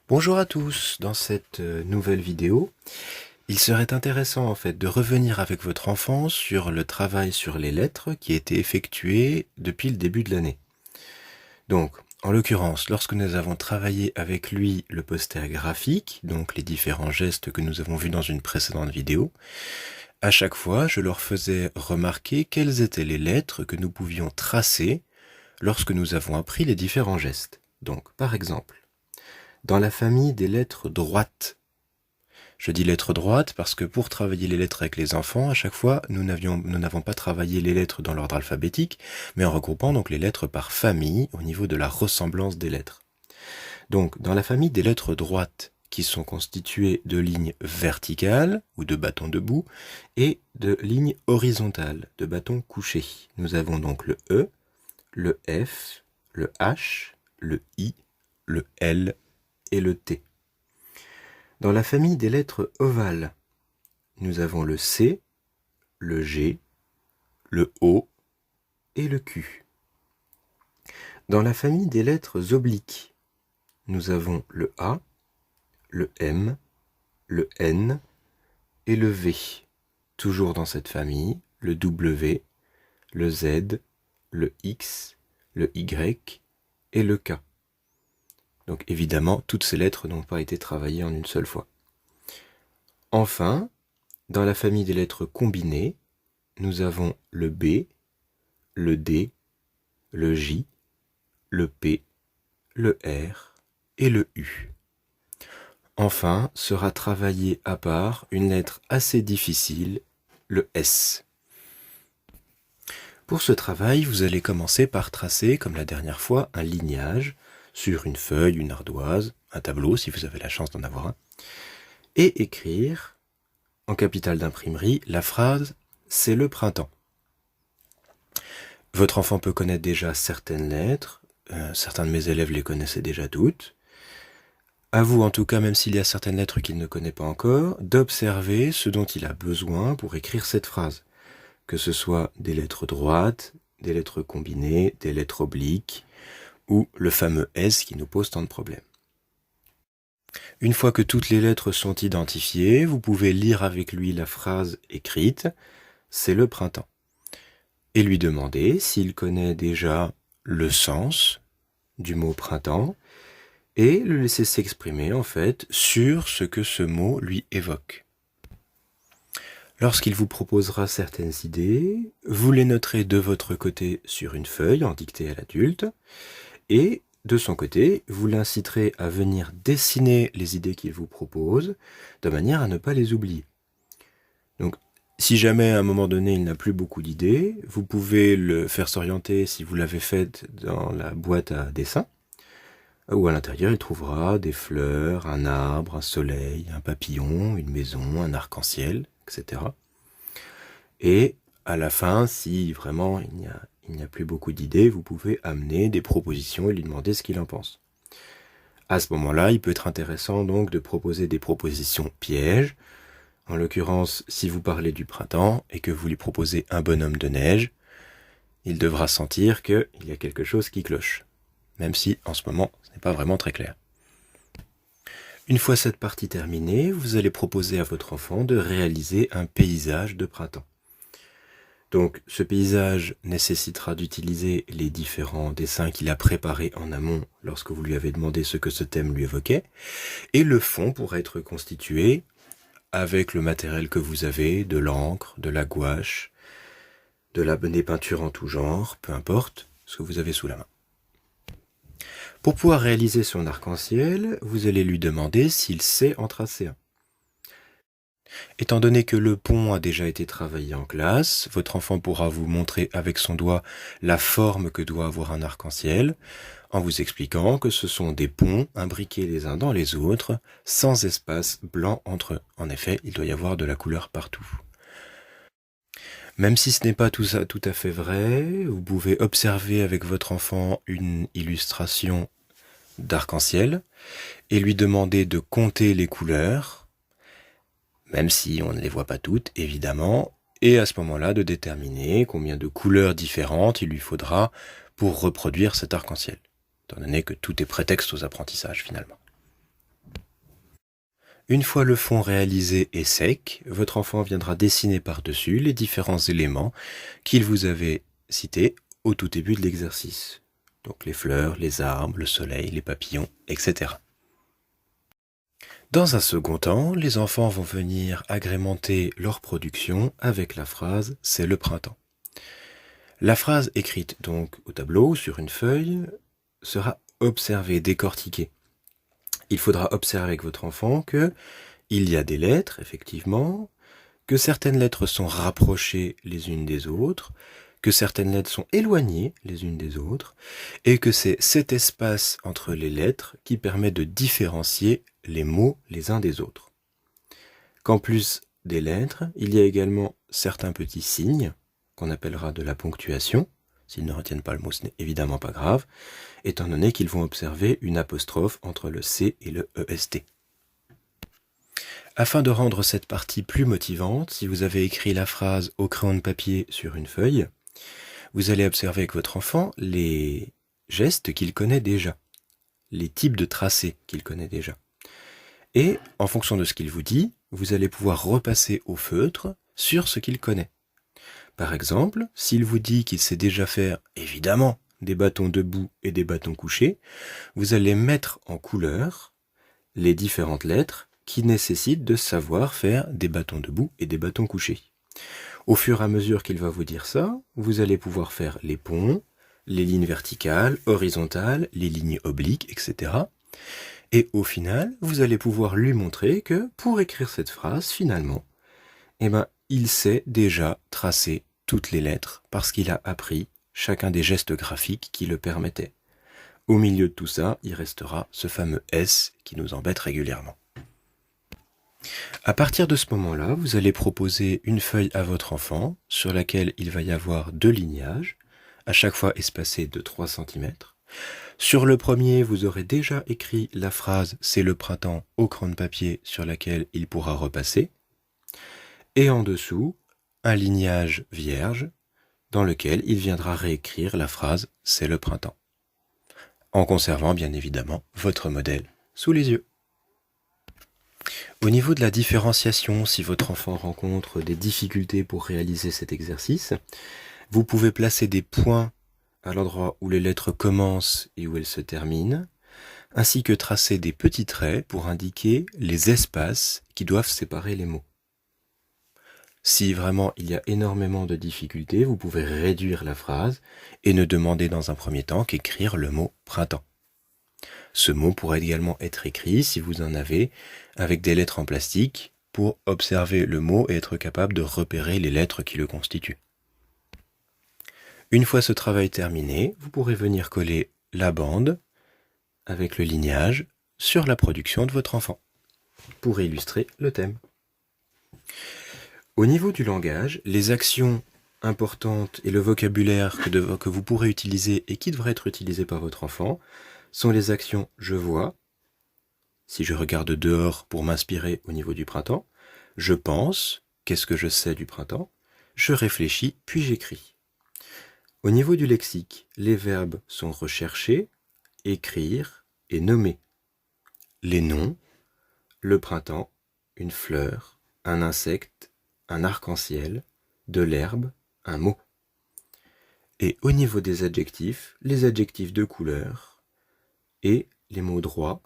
Bonjour à tous, dans cette nouvelle vidéo, il serait intéressant en fait de revenir avec votre enfant sur le travail sur les lettres qui a été effectué depuis le début de l'année. Donc, en l'occurrence, lorsque nous avons travaillé avec lui le poster graphique, donc les différents gestes que nous avons vus dans une précédente vidéo, à chaque fois je leur faisais remarquer quelles étaient les lettres que nous pouvions tracer lorsque nous avons appris les différents gestes. Donc, par exemple, dans la famille des lettres droites. Je dis lettres droites parce que pour travailler les lettres avec les enfants, à chaque fois, nous n'avons pas travaillé les lettres dans l'ordre alphabétique, mais en regroupant donc les lettres par famille au niveau de la ressemblance des lettres. Donc, dans la famille des lettres droites, qui sont constituées de lignes verticales ou de bâtons debout et de lignes horizontales, de bâtons couchés. Nous avons donc le E, le F, le H, le I, le L et le T. Dans la famille des lettres ovales, nous avons le C, le G, le O et le Q. Dans la famille des lettres obliques, nous avons le A, le M, le N et le V. Toujours dans cette famille, le W, le Z, le X, le Y et le K. Donc évidemment, toutes ces lettres n'ont pas été travaillées en une seule fois. Enfin, dans la famille des lettres combinées, nous avons le B, le D, le J, le P, le R et le U. Enfin, sera travaillée à part une lettre assez difficile, le S. Pour ce travail, vous allez commencer par tracer, comme la dernière fois, un lignage sur une feuille, une ardoise, un tableau si vous avez la chance d'en avoir un, et écrire en capitale d'imprimerie la phrase « C'est le printemps ». Votre enfant peut connaître déjà certaines lettres, certains de mes élèves les connaissaient déjà toutes. À vous en tout cas, même s'il y a certaines lettres qu'il ne connaît pas encore, d'observer ce dont il a besoin pour écrire cette phrase. Que ce soit des lettres droites, des lettres combinées, des lettres obliques, ou le fameux S qui nous pose tant de problèmes. Une fois que toutes les lettres sont identifiées, vous pouvez lire avec lui la phrase écrite « C'est le printemps » et lui demander s'il connaît déjà le sens du mot printemps et le laisser s'exprimer en fait sur ce que ce mot lui évoque. Lorsqu'il vous proposera certaines idées, vous les noterez de votre côté sur une feuille en dictée à l'adulte et de son côté, vous l'inciterez à venir dessiner les idées qu'il vous propose, de manière à ne pas les oublier. Donc, si jamais à un moment donné il n'a plus beaucoup d'idées, vous pouvez le faire s'orienter si vous l'avez fait dans la boîte à dessin, où à l'intérieur il trouvera des fleurs, un arbre, un soleil, un papillon, une maison, un arc-en-ciel, etc. Et à la fin, si vraiment il n'y a plus beaucoup d'idées, vous pouvez amener des propositions et lui demander ce qu'il en pense. À ce moment-là, il peut être intéressant donc de proposer des propositions pièges. En l'occurrence, si vous parlez du printemps et que vous lui proposez un bonhomme de neige, il devra sentir qu'il y a quelque chose qui cloche, même si en ce moment, ce n'est pas vraiment très clair. Une fois cette partie terminée, vous allez proposer à votre enfant de réaliser un paysage de printemps. Donc ce paysage nécessitera d'utiliser les différents dessins qu'il a préparés en amont lorsque vous lui avez demandé ce que ce thème lui évoquait, et le fond pourra être constitué avec le matériel que vous avez, de l'encre, de la gouache, des peintures en tout genre, peu importe ce que vous avez sous la main. Pour pouvoir réaliser son arc-en-ciel, vous allez lui demander s'il sait en tracer un. Étant donné que le pont a déjà été travaillé en classe, votre enfant pourra vous montrer avec son doigt la forme que doit avoir un arc-en-ciel, en vous expliquant que ce sont des ponts imbriqués les uns dans les autres, sans espace blanc entre eux. En effet, il doit y avoir de la couleur partout. Même si ce n'est pas tout à fait vrai, vous pouvez observer avec votre enfant une illustration d'arc-en-ciel et lui demander de compter les couleurs, même si on ne les voit pas toutes, évidemment, et à ce moment-là de déterminer combien de couleurs différentes il lui faudra pour reproduire cet arc-en-ciel, étant donné que tout est prétexte aux apprentissages finalement. Une fois le fond réalisé et sec, votre enfant viendra dessiner par-dessus les différents éléments qu'il vous avait cités au tout début de l'exercice. Donc les fleurs, les arbres, le soleil, les papillons, etc. Dans un second temps, les enfants vont venir agrémenter leur production avec la phrase « c'est le printemps ». La phrase écrite donc au tableau, sur une feuille, sera observée, décortiquée. Il faudra observer avec votre enfant que il y a des lettres, effectivement, que certaines lettres sont rapprochées les unes des autres, que certaines lettres sont éloignées les unes des autres, et que c'est cet espace entre les lettres qui permet de différencier les mots les uns des autres. Qu'en plus des lettres, il y a également certains petits signes, qu'on appellera de la ponctuation. S'ils ne retiennent pas le mot, ce n'est évidemment pas grave, étant donné qu'ils vont observer une apostrophe entre le C et le EST. Afin de rendre cette partie plus motivante, si vous avez écrit la phrase au crayon de papier sur une feuille, vous allez observer avec votre enfant les gestes qu'il connaît déjà, les types de tracés qu'il connaît déjà. Et, en fonction de ce qu'il vous dit, vous allez pouvoir repasser au feutre sur ce qu'il connaît. Par exemple, s'il vous dit qu'il sait déjà faire, évidemment, des bâtons debout et des bâtons couchés, vous allez mettre en couleur les différentes lettres qui nécessitent de savoir faire des bâtons debout et des bâtons couchés. Au fur et à mesure qu'il va vous dire ça, vous allez pouvoir faire les ponts, les lignes verticales, horizontales, les lignes obliques, etc. Et au final, vous allez pouvoir lui montrer que pour écrire cette phrase, finalement, il sait déjà tracer toutes les lettres parce qu'il a appris chacun des gestes graphiques qui le permettaient. Au milieu de tout ça, il restera ce fameux S qui nous embête régulièrement. À partir de ce moment-là, vous allez proposer une feuille à votre enfant sur laquelle il va y avoir 2 lignages, à chaque fois espacés de 3 cm. Sur le premier, vous aurez déjà écrit la phrase « c'est le printemps » au crayon de papier sur laquelle il pourra repasser. Et en dessous, un lignage vierge dans lequel il viendra réécrire la phrase « c'est le printemps », en conservant bien évidemment votre modèle sous les yeux. Au niveau de la différenciation, si votre enfant rencontre des difficultés pour réaliser cet exercice, vous pouvez placer des points à l'endroit où les lettres commencent et où elles se terminent, ainsi que tracer des petits traits pour indiquer les espaces qui doivent séparer les mots. Si vraiment il y a énormément de difficultés, vous pouvez réduire la phrase et ne demander dans un premier temps qu'écrire le mot printemps. Ce mot pourrait également être écrit, si vous en avez, avec des lettres en plastique pour observer le mot et être capable de repérer les lettres qui le constituent. Une fois ce travail terminé, vous pourrez venir coller la bande avec le lignage sur la production de votre enfant pour illustrer le thème. Au niveau du langage, les actions importantes et le vocabulaire que vous pourrez utiliser et qui devrait être utilisé par votre enfant sont les actions « je vois », si je regarde dehors pour m'inspirer au niveau du printemps, « je pense », qu'est-ce que je sais du printemps, « je réfléchis, puis j'écris ». Au niveau du lexique, les verbes sont rechercher, écrire et nommer. Les noms, le printemps, une fleur, un insecte, un arc-en-ciel, de l'herbe, un mot. Et au niveau des adjectifs, les adjectifs de couleur et les mots droits,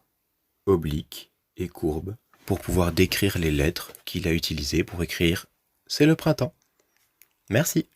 obliques et courbes pour pouvoir décrire les lettres qu'il a utilisées pour écrire « c'est le printemps ». Merci.